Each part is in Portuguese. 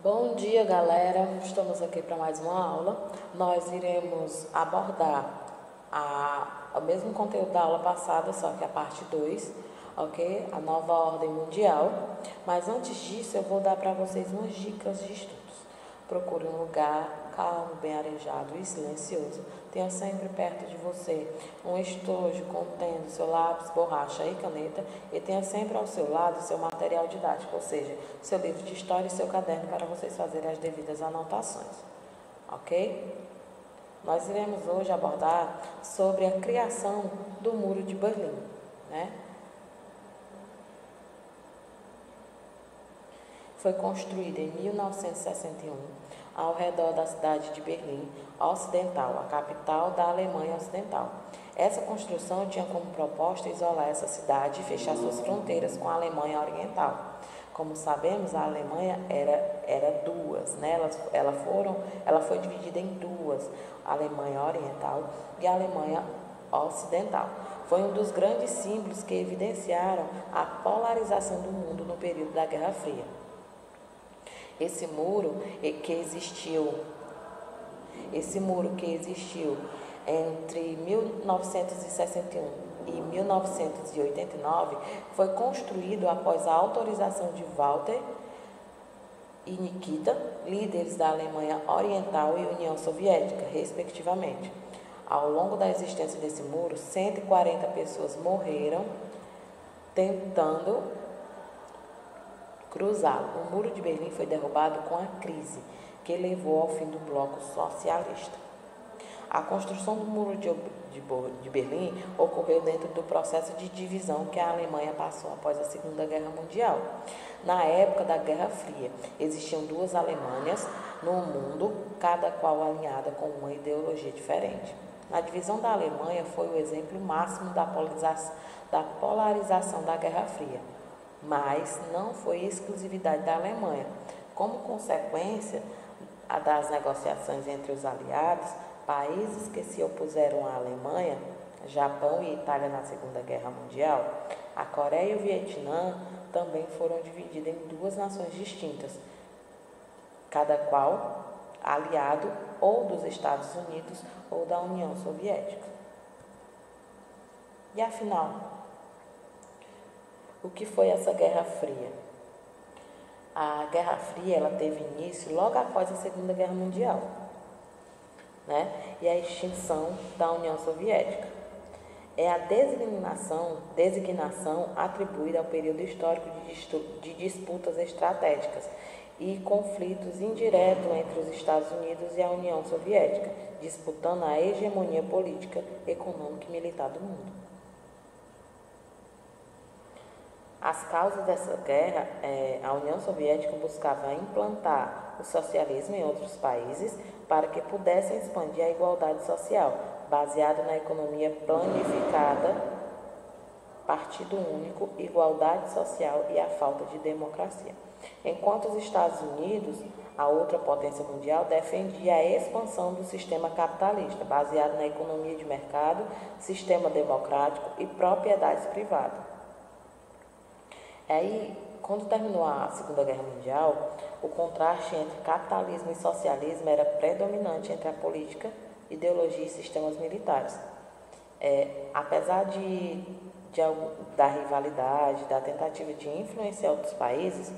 Bom dia, galera. Estamos aqui para mais uma aula. Nós iremos abordar o mesmo conteúdo da aula passada, só que a parte 2, ok? A nova ordem mundial. Mas antes disso, eu vou dar para vocês umas dicas de estudos. Procure um lugar calmo, bem arejado e silencioso. Tenha sempre perto de você um estojo contendo seu lápis, borracha e caneta, e tenha sempre ao seu lado seu material didático, ou seja, seu livro de história e seu caderno para vocês fazerem as devidas anotações, ok? Nós iremos hoje abordar sobre a criação do Muro de Berlim, né? Foi construída em 1961 ao redor da cidade de Berlim Ocidental, a capital da Alemanha Ocidental. Essa construção tinha como proposta isolar essa cidade e fechar suas fronteiras com a Alemanha Oriental. Como sabemos, a Alemanha era duas, né? Ela foi dividida em duas, a Alemanha Oriental e a Alemanha Ocidental. Foi um dos grandes símbolos que evidenciaram a polarização do mundo no período da Guerra Fria. Esse muro que existiu entre 1961 e 1989 foi construído após a autorização de Walter e Nikita, líderes da Alemanha Oriental e União Soviética, respectivamente. Ao longo da existência desse muro, 140 pessoas morreram tentando cruzá-lo. O Muro de Berlim foi derrubado com a crise, que levou ao fim do bloco socialista. A construção do Muro de Berlim ocorreu dentro do processo de divisão que a Alemanha passou após a Segunda Guerra Mundial. Na época da Guerra Fria, existiam duas Alemanhas no mundo, cada qual alinhada com uma ideologia diferente. A divisão da Alemanha foi o exemplo máximo da polarização da Guerra Fria, mas não foi exclusividade da Alemanha. Como consequência das negociações entre os aliados, países que se opuseram à Alemanha, Japão e Itália na Segunda Guerra Mundial, a Coreia e o Vietnã também foram divididas em duas nações distintas, cada qual aliado ou dos Estados Unidos ou da União Soviética. E afinal, o que foi essa Guerra Fria? A Guerra Fria ela teve início logo após a Segunda Guerra Mundial, né? E a extinção da União Soviética. É a designação atribuída ao período histórico de disputas estratégicas e conflitos indiretos entre os Estados Unidos e a União Soviética, disputando a hegemonia política, econômica e militar do mundo. As causas dessa guerra, a União Soviética buscava implantar o socialismo em outros países para que pudessem expandir a igualdade social, baseada na economia planificada, partido único, igualdade social e a falta de democracia. Enquanto os Estados Unidos, a outra potência mundial, defendia a expansão do sistema capitalista, baseado na economia de mercado, sistema democrático e propriedade privada. Aí, quando terminou a Segunda Guerra Mundial, o contraste entre capitalismo e socialismo era predominante entre a política, ideologia e sistemas militares. Apesar da rivalidade, da tentativa de influenciar outros países,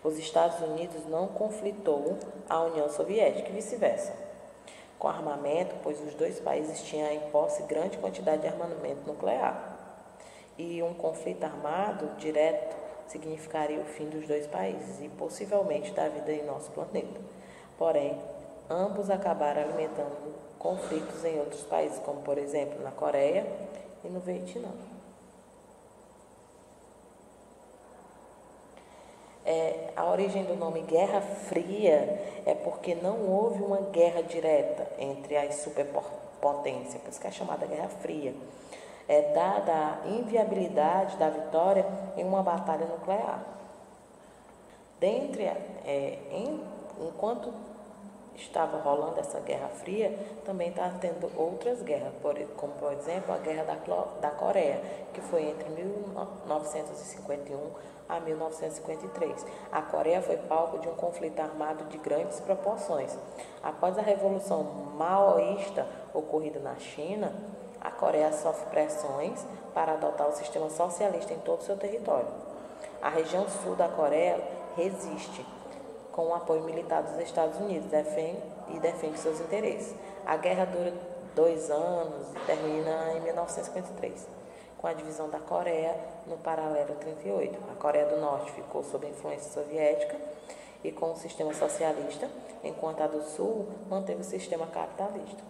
os Estados Unidos não conflitou a União Soviética e vice-versa, com armamento, pois os dois países tinham em posse grande quantidade de armamento nuclear. E um conflito armado direto significaria o fim dos dois países e possivelmente da vida em nosso planeta. Porém, ambos acabaram alimentando conflitos em outros países, como por exemplo na Coreia e no Vietnã. A origem do nome Guerra Fria é porque não houve uma guerra direta entre as superpotências, por isso que é chamada Guerra Fria. Dada a inviabilidade da vitória em uma batalha nuclear. Enquanto estava rolando essa Guerra Fria, também estava tendo outras guerras, como por exemplo a Guerra da Coreia, que foi entre 1949 1951 a 1953. A Coreia foi palco de um conflito armado de grandes proporções. Após a Revolução Maoísta ocorrida na China, a Coreia sofre pressões para adotar o sistema socialista em todo o seu território. A região sul da Coreia resiste, com o apoio militar dos Estados Unidos, e defende seus interesses. A guerra dura 2 anos e termina em 1953, com a divisão da Coreia no paralelo 38. A Coreia do Norte ficou sob a influência soviética e com o sistema socialista, enquanto a do Sul manteve o sistema capitalista.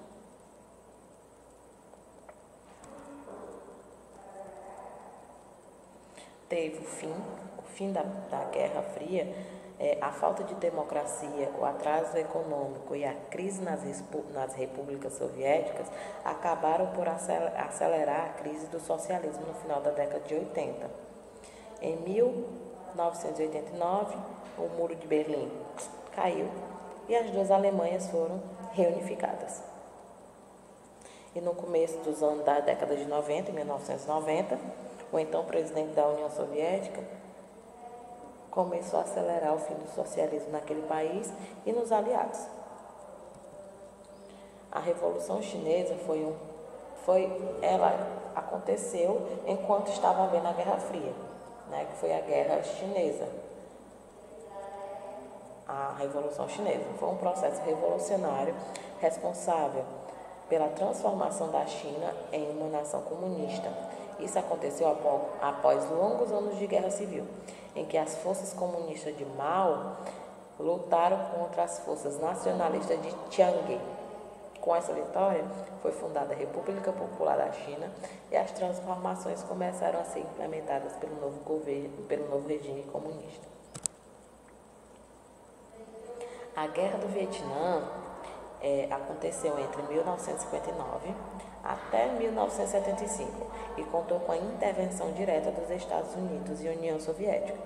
Teve o fim da Guerra Fria, a falta de democracia, o atraso econômico e a crise nas repúblicas soviéticas acabaram por acelerar a crise do socialismo no final da década de 80. Em 1989, o Muro de Berlim caiu e as duas Alemanhas foram reunificadas. E no começo dos anos da década de 90, em 1990, o então presidente da União Soviética começou a acelerar o fim do socialismo naquele país e nos aliados. A Revolução Chinesa ela aconteceu enquanto estava havendo a Guerra Fria, que foi a Guerra Chinesa. A Revolução Chinesa foi um processo revolucionário responsável pela transformação da China em uma nação comunista. Isso aconteceu após longos anos de guerra civil, em que as forças comunistas de Mao lutaram contra as forças nacionalistas de Chiang. Com essa vitória, foi fundada a República Popular da China e as transformações começaram a ser implementadas pelo novo governo, pelo novo regime comunista. A Guerra do Vietnã aconteceu entre 1959 até 1975 e contou com a intervenção direta dos Estados Unidos e União Soviética.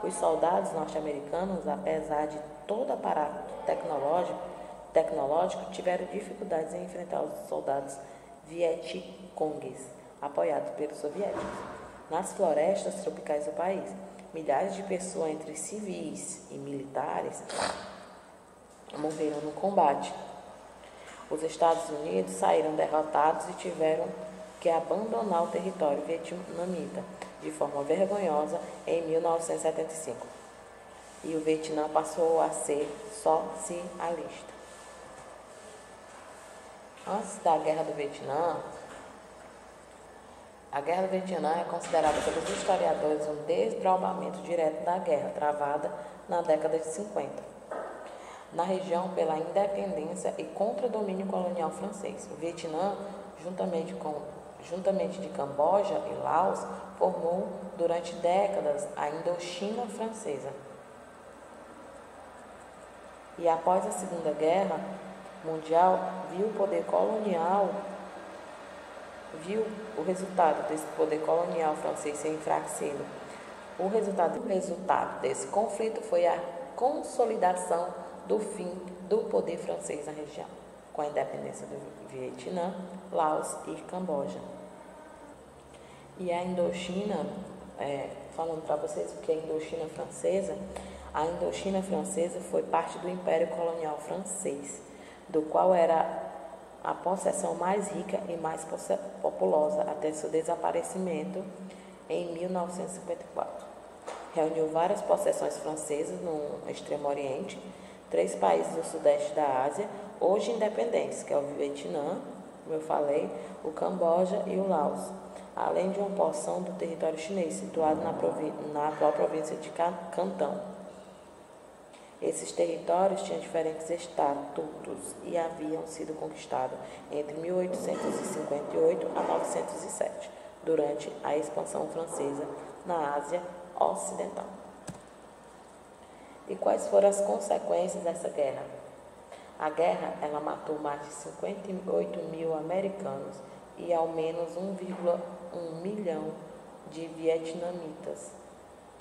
Os soldados norte-americanos, apesar de todo aparato tecnológico, tiveram dificuldades em enfrentar os soldados vietcongues, apoiados pelos soviéticos. Nas florestas tropicais do país, milhares de pessoas, entre civis e militares, morreram no combate. Os Estados Unidos saíram derrotados e tiveram que abandonar o território vietnamita de forma vergonhosa em 1975. E o Vietnã passou a ser socialista. Antes da Guerra do Vietnã, a Guerra do Vietnã é considerada pelos historiadores um desdobramento direto da guerra travada na década de 50. Na região pela independência e contra o domínio colonial francês. O Vietnã, juntamente de Camboja e Laos, formou durante décadas a Indochina Francesa. E após a Segunda Guerra Mundial, viu o resultado desse poder colonial francês ser enfraquecido. O resultado desse conflito foi a consolidação do fim do poder francês na região, com a independência do Vietnã, Laos e Camboja. E a Indochina, falando para vocês o que é a Indochina Francesa foi parte do Império Colonial Francês, do qual era a possessão mais rica e mais populosa até seu desaparecimento em 1954. Reuniu várias possessões francesas no Extremo Oriente, 3 países do sudeste da Ásia, hoje independentes, que é o Vietnã, como eu falei, o Camboja e o Laos, além de uma porção do território chinês, situado na atual província de Cantão. Esses territórios tinham diferentes estatutos e haviam sido conquistados entre 1858 a 1907, durante a expansão francesa na Ásia Ocidental. E quais foram as consequências dessa guerra? A guerra ela matou mais de 58 mil americanos e ao menos 1,1 milhão de vietnamitas.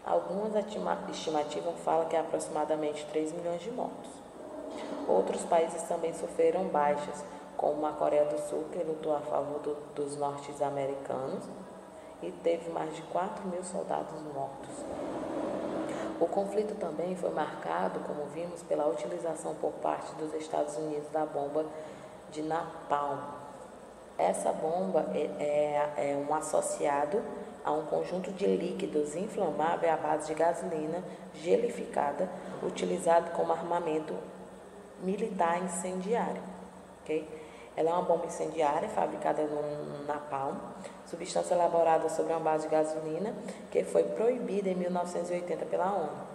Algumas estimativas falam que há aproximadamente 3 milhões de mortos. Outros países também sofreram baixas, como a Coreia do Sul, que lutou a favor dos norte-americanos, e teve mais de 4.000 soldados mortos. O conflito também foi marcado, como vimos, pela utilização por parte dos Estados Unidos da bomba de napalm. Essa bomba é um associado a um conjunto de líquidos inflamáveis à base de gasolina gelificada, utilizado como armamento militar incendiário. Okay? Ela é uma bomba incendiária fabricada no napalm, substância elaborada sobre uma base de gasolina que foi proibida em 1980 pela ONU.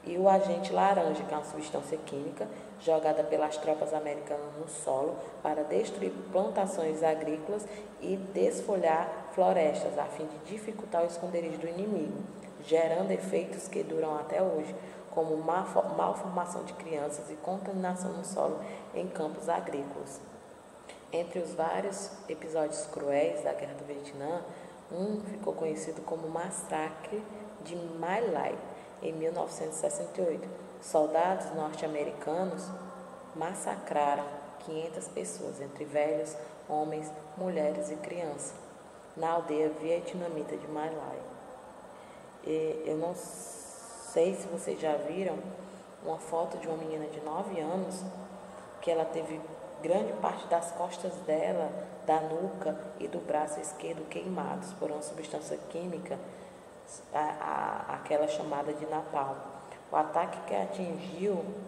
E o agente laranja, que é uma substância química jogada pelas tropas americanas no solo para destruir plantações agrícolas e desfolhar florestas, a fim de dificultar o esconderijo do inimigo, gerando efeitos que duram até hoje, como malformação de crianças e contaminação no solo em campos agrícolas. Entre os vários episódios cruéis da Guerra do Vietnã, um ficou conhecido como Massacre de My Lai, em 1968. Soldados norte-americanos massacraram 500 pessoas, entre velhos, homens, mulheres e crianças, na aldeia vietnamita de My Lai. Eu não sei se vocês já viram uma foto de uma menina de 9 anos que ela teve grande parte das costas dela, da nuca e do braço esquerdo queimados por uma substância química, aquela chamada de napalm. O ataque que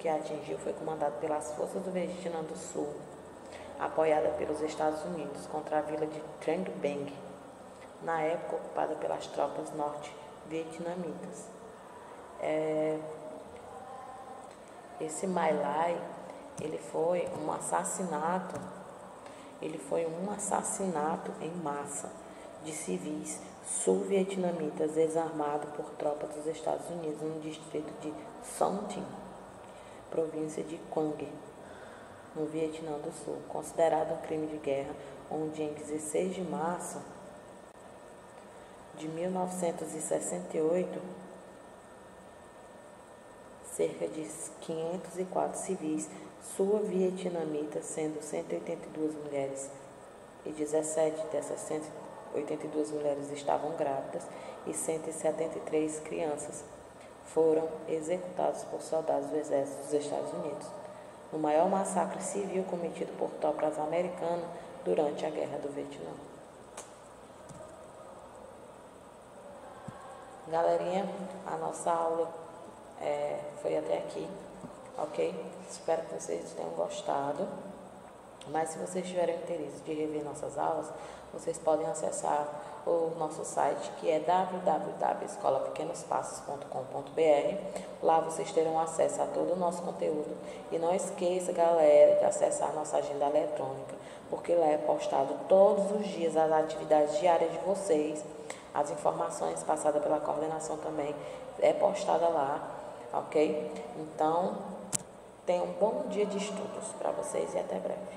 atingiu foi comandado pelas forças do Vietnã do Sul, apoiada pelos Estados Unidos, contra a vila de Trang Bang, na época ocupada pelas tropas norte-vietnamitas. Esse My Lai, ele foi um assassinato em massa de civis sul-vietnamitas desarmados por tropas dos Estados Unidos no distrito de Son Tin, província de Quang, no Vietnã do Sul, considerado um crime de guerra, onde em 16 de março de 1968, cerca de 504 civis sul-vietnamitas, sendo 182 mulheres, e 17 dessas 182 mulheres estavam grávidas e 173 crianças foram executados por soldados do exército dos Estados Unidos, no maior massacre civil cometido por tropas americanas durante a Guerra do Vietnã. Galerinha, a nossa aula foi até aqui, ok? Espero que vocês tenham gostado. Mas se vocês tiverem interesse de rever nossas aulas, vocês podem acessar o nosso site, que é www.escolapequenospassos.com.br. Lá vocês terão acesso a todo o nosso conteúdo. E não esqueça, galera, de acessar a nossa agenda eletrônica, porque lá é postado todos os dias as atividades diárias de vocês, as informações passadas pela coordenação também é postada lá, ok? Então, tenham um bom dia de estudos para vocês e até breve.